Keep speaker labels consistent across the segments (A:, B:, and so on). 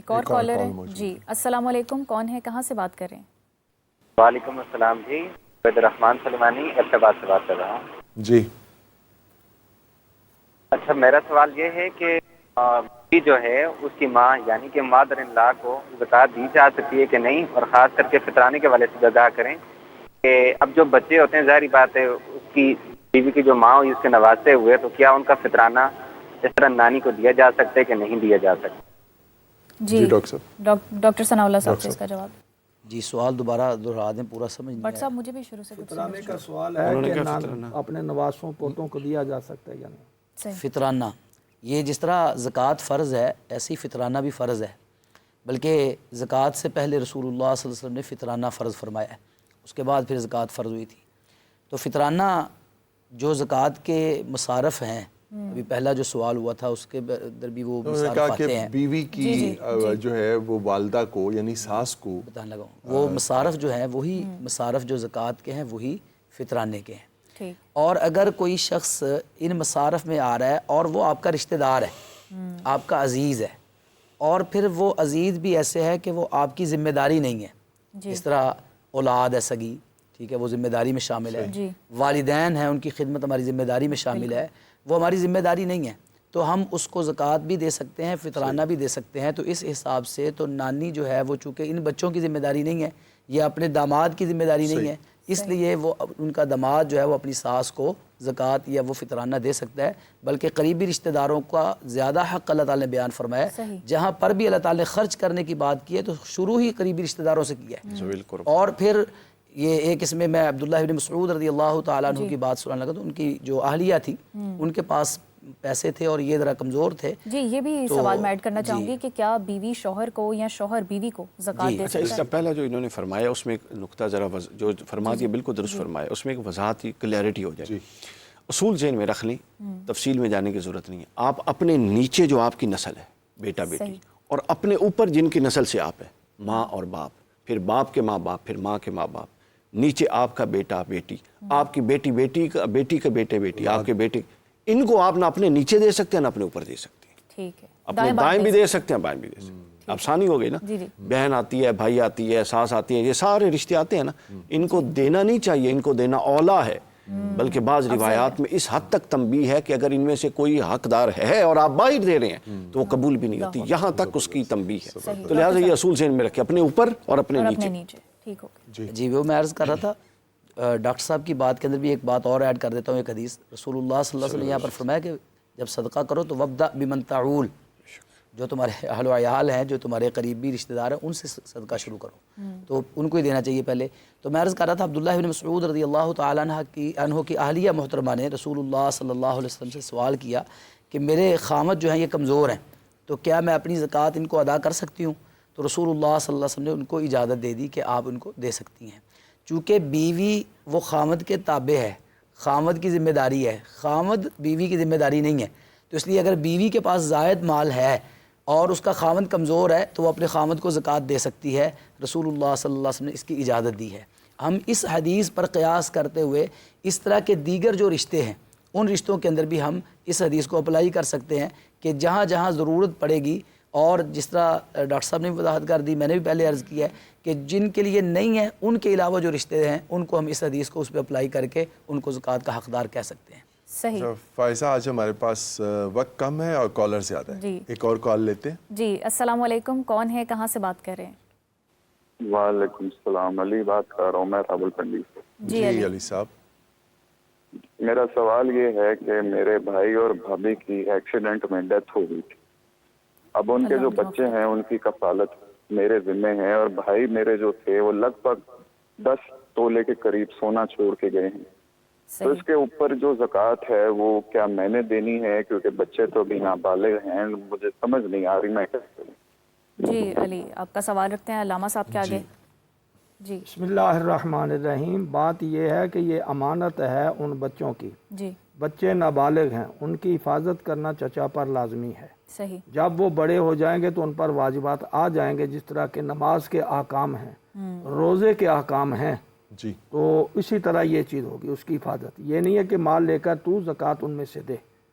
A: ایک اور کالر ہے جی. السلام علیکم، کون ہے، کہاں سے بات کر رہے ہیں؟
B: وعلیکم السلام جی، عبد الرحمان سلمانی ایبٹ سے بات کر رہا ہوں
C: جی.
B: اچھا، میرا سوال یہ ہے کہ بیوی جو ہے اس کی ماں یعنی کہ مادر ان لا کو زکوٰۃ دی جا سکتی ہے کہ نہیں، اور خاص کر کے فطرانے کے والے سے جزا کریں کہ اب جو بچے ہوتے ہیں ظاہری بات ہے اس کی بیوی کی جو ماں ہوئی اس کے نواستے ہوئے، تو کیا ان کا فطرانہ اس طرح نانی کو دیا جا سکتا ہے کہ نہیں دیا جا سکتا؟
A: جی
C: ڈاکٹر صاحب.
A: ڈاکٹر ثناء اللہ صاحب سے اس کا جواب.
D: جی سوال دوبارہ دہرا دیں، پورا سمجھ نہیں
A: بٹ
D: آیا.
A: صاحب مجھے بھی شروع سے کچھ
E: فطرانے کا سوال ہے کہ اپنے نواسوں پوتوں کو دیا جا سکتا ہے یا نہیں.
D: فطرانہ یہ جس طرح زکوٰۃ فرض ہے ایسی فطرانہ بھی فرض ہے، بلکہ زکوٰۃ سے پہلے رسول اللہ صلی اللہ علیہ وسلم نے فطرانہ فرض فرمایا ہے، اس کے بعد پھر زکوٰۃ فرض ہوئی تھی. تو فطرانہ جو زکوٰۃ کے مصارف ہیں، ابھی پہلا جو سوال ہوا تھا اس کے اندر بھی وہ
C: انہوں نے
D: مصارف
C: کہا کہ
D: آتے ہیں.
C: بیوی کی جو ہے وہ والدہ کو یعنی ساس کو
D: بتانے لگا ہوں، وہ مصارف جو ہیں وہی مصارف جو زکوٰۃ کے ہیں وہی فطرانے کے ہیں. اور اگر کوئی شخص ان مصارف میں آ رہا ہے اور وہ آپ کا رشتہ دار ہے، آپ کا عزیز ہے، اور پھر وہ عزیز بھی ایسے ہے کہ وہ آپ کی ذمہ داری نہیں ہے، جس طرح اولاد ہے سگی، ٹھیک ہے، وہ ذمہ داری میں شامل ہے، والدین ہیں ان کی خدمت ہماری ذمہ داری میں شامل ہے، وہ ہماری ذمہ داری نہیں ہے، تو ہم اس کو زکوٰۃ بھی دے سکتے ہیں، فطرانہ بھی دے سکتے ہیں. تو اس حساب سے تو نانی جو ہے وہ چونکہ ان بچوں کی ذمہ داری نہیں ہے، یہ اپنے داماد کی ذمہ داری نہیں ہے، اس لیے وہ ان کا داماد جو ہے وہ اپنی ساس کو زکوٰۃ یا وہ فطرانہ دے سکتا ہے. بلکہ قریبی رشتہ داروں کا زیادہ حق اللہ تعالیٰ نے بیان فرمایا ہے، جہاں پر بھی اللہ تعالیٰ نے خرچ کرنے کی بات کی ہے تو شروع ہی قریبی رشتہ داروں سے کیا ہے. اور پھر یہ ایک اس میں عبداللہ ابن مسعود رضی اللہ تعالیٰ عنہ کی بات سنانے لگا، تو ان کی جو اہلیہ تھی ان کے پاس پیسے تھے اور یہ ذرا کمزور تھے.
A: جی یہ بھی سوال میں ایڈ کرنا چاہوں گی کہ کیا بیوی شوہر کو یا شوہر بیوی کو زکوٰۃ دے
F: اچھا، اس کا پہلا جو انہوں نے فرمایا اس میں ایک نقطہ ذرا جو فرما دیا بالکل درست فرمایا، اس میں ایک وضاحت کلیئرٹی ہو جائے. اصول ذہن میں رکھ لیں، تفصیل میں جانے کی ضرورت نہیں ہے. آپ اپنے نیچے جو آپ کی نسل ہے، بیٹا بیٹی، اور اپنے اوپر جن کی نسل سے آپ ہے، ماں اور باپ، پھر باپ کے ماں باپ، پھر ماں کے ماں باپ، نیچے آپ کا بیٹا بیٹی، آپ کی بیٹی بیٹی کا بیٹی کا بیٹے بیٹی، آپ کے بیٹے، ان کو آپ نہ اپنے نیچے دے سکتے ہیں نہ اپنے اوپر دے سکتے ہیں.
A: ٹھیک ہے،
F: اپنے دائیں بھی دے سکتے ہیں، بائیں بھی دے سکتے ہیں. آسانی ہو گئی نا. بہن آتی ہے، بھائی آتی ہے، ساس آتی ہے، یہ سارے رشتے آتے ہیں نا، ان کو دینا نہیں چاہیے، ان کو دینا اولا ہے. بلکہ بعض روایات میں اس حد تک تنبیہ ہے کہ اگر ان میں سے کوئی حقدار ہے اور آپ باہر دے رہے ہیں تو وہ قبول بھی نہیں ہوتی، یہاں تک اس کی تنبیہ ہے. تو لہٰذا یہ اصول ذہن میں رکھیں، اپنے اوپر اور اپنے نیچے.
A: ٹھیک ہو گیا.
D: جی وہ میں عرض کر رہا تھا ڈاکٹر صاحب کی بات کے اندر بھی ایک بات اور ایڈ کر دیتا ہوں. ایک حدیث رسول اللہ صلی اللہ علیہ وسلم نے یہاں پر فرمایا کہ جب صدقہ کرو تو وابدأ بمن تعول، جو تمہارے اہل و عیال ہیں، جو تمہارے قریبی رشتہ دار ہیں، ان سے صدقہ شروع کرو، تو ان کو ہی دینا چاہیے پہلے. تو میں عرض کر رہا تھا عبداللہ بن مسعود رضی اللہ تعالیٰ عنہ کی اہلیہ محترمہ نے رسول اللہ صلی اللہ علیہ وسلم سے سوال کیا کہ میرے خامد جو ہیں یہ کمزور ہیں، تو کیا میں اپنی زکوٰۃ ان کو ادا کر سکتی ہوں؟ تو رسول اللہ صلی اللہ علیہ وسلم نے ان کو اجازت دے دی کہ آپ ان کو دے سکتی ہیں. چونکہ بیوی وہ خامد کے تابع ہے، خامد کی ذمہ داری ہے، خامد بیوی کی ذمہ داری نہیں ہے. تو اس لیے اگر بیوی کے پاس زائد مال ہے اور اس کا خامد کمزور ہے تو وہ اپنے خامد کو زکوٰۃ دے سکتی ہے. رسول اللہ صلی اللہ علیہ وسلم نے اس کی اجازت دی ہے. ہم اس حدیث پر قیاس کرتے ہوئے اس طرح کے دیگر جو رشتے ہیں ان رشتوں کے اندر بھی ہم اس حدیث کو اپلائی کر سکتے ہیں کہ جہاں جہاں ضرورت پڑے گی، اور جس طرح ڈاکٹر صاحب نے وضاحت کر دی، میں نے بھی پہلے عرض کیا ہے کہ جن کے لیے نہیں ہے ان کے علاوہ جو رشتے ہیں ان کو ہم اس حدیث کو اس پہ اپلائی کر کے ان کو زکوٰۃ کا حقدار کہہ سکتے ہیں.
A: صحیح.
C: فائزہ آج ہمارے پاس وقت کم ہے اور کالر زیادہ ہے، ایک اور کال لیتے ہیں.
A: جی السلام علیکم، کون ہے، کہاں سے بات کر رہے ہیں؟
G: وعلیکم السلام، علی بات کر رہا ہوں میں راولپنڈی سے.
C: جی علی صاحب.
G: میرا سوال یہ ہے کہ میرے بھائی اور بھابھی کی ایکسیڈنٹ میں ڈیتھ ہو گئی تھی. اب ان کے جو بچے ہیں ان کی کفالت میرے ذمہ ہے، اور بھائی میرے جو تھے وہ لگ بھگ 10 تولے کے قریب سونا چھوڑ کے گئے ہیں. تو اس کے اوپر جو زکوٰۃ ہے وہ کیا میں نے دینی ہے؟ کیونکہ بچے تو ابھی نابالغ ہیں، مجھے سمجھ نہیں آ رہی میں کیسے کروں.
A: جی علی آپ کا سوال رکھتے ہیں علامہ صاحب کے آگے. جی
E: بسم اللہ الرحمن الرحیم. بات یہ ہے کہ یہ امانت ہے ان بچوں کی.
A: جی
E: بچے نابالغ ہیں، ان کی حفاظت کرنا چچا پر لازمی ہے.
A: صحیح.
E: جب وہ بڑے ہو جائیں گے تو ان پر واجبات آ جائیں گے، جس طرح کہ نماز کے احکام ہیں، روزے کے احکام ہیں.
C: جی.
E: تو اسی طرح یہ چیز ہوگی، اس کی حفاظت. یہ نہیں ہے کہ مال لے کر تو زکوٰۃ ان میں سے دے.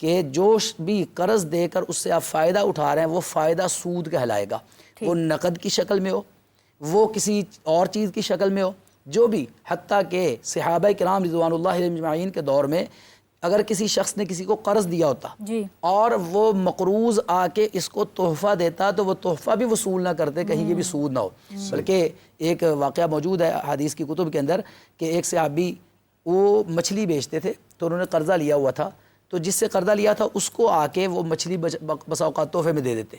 D: کہ جو بھی قرض دے کر اس سے آپ فائدہ اٹھا رہے ہیں وہ فائدہ سود کہلائے گا، وہ نقد کی شکل میں ہو، وہ کسی اور چیز کی شکل میں ہو، جو بھی، حتیٰ کہ صحابہ کرام رضوان اللہ علیہم اجمعین کے دور میں اگر کسی شخص نے کسی کو قرض دیا ہوتا اور وہ مقروض آ کے اس کو تحفہ دیتا تو وہ تحفہ بھی وصول نہ کرتے کہیں یہ بھی سود نہ ہو، بلکہ ایک واقعہ موجود ہے حدیث کی کتب کے اندر کہ ایک صحابی وہ مچھلی بیچتے تھے تو انہوں نے قرضہ لیا ہوا تھا، تو جس سے قرضہ لیا تھا اس کو آ کے وہ مچھلی بسا اوقات تحفے میں دے دیتے،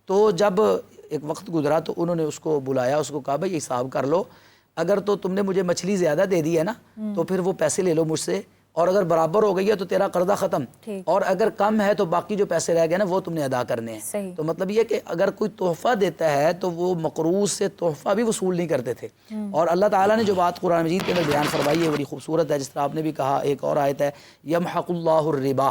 D: تو جب ایک وقت گزرا تو انہوں نے اس کو بلایا، اس کو کہا بھائی حساب کر لو، اگر تو تم نے مجھے مچھلی زیادہ دے دی ہے نا تو پھر وہ پیسے لے لو مجھ سے، اور اگر برابر ہو گئی ہے تو تیرا قرضہ ختم، اور اگر کم ہے تو باقی جو پیسے رہ گئے نا وہ تم نے ادا کرنے ہیں۔ تو مطلب یہ کہ اگر کوئی تحفہ دیتا ہے تو وہ مقروض سے تحفہ بھی وصول نہیں کرتے تھے، اور اللہ تعالیٰ نے جو بات قرآن مجید کے اندر بیان فرمائی ہے بڑی خوبصورت ہے، جس طرح آپ نے بھی کہا، ایک اور آیت ہے یمحق اللہ الربا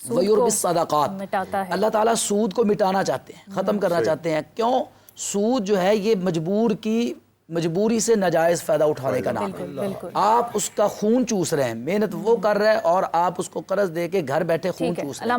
D: ویربی الصدقات، اللہ تعالیٰ سود کو مٹانا چاہتے ہیں، ختم کرنا چاہتے ہیں۔ کیوں؟ سود جو ہے یہ مجبوری سے ناجائز فائدہ اٹھانے کا نام ہے، آپ اس کا خون چوس رہے ہیں، محنت وہ کر رہے ہیں اور آپ اس کو قرض دے کے گھر بیٹھے خون چوس رہے ہیں۔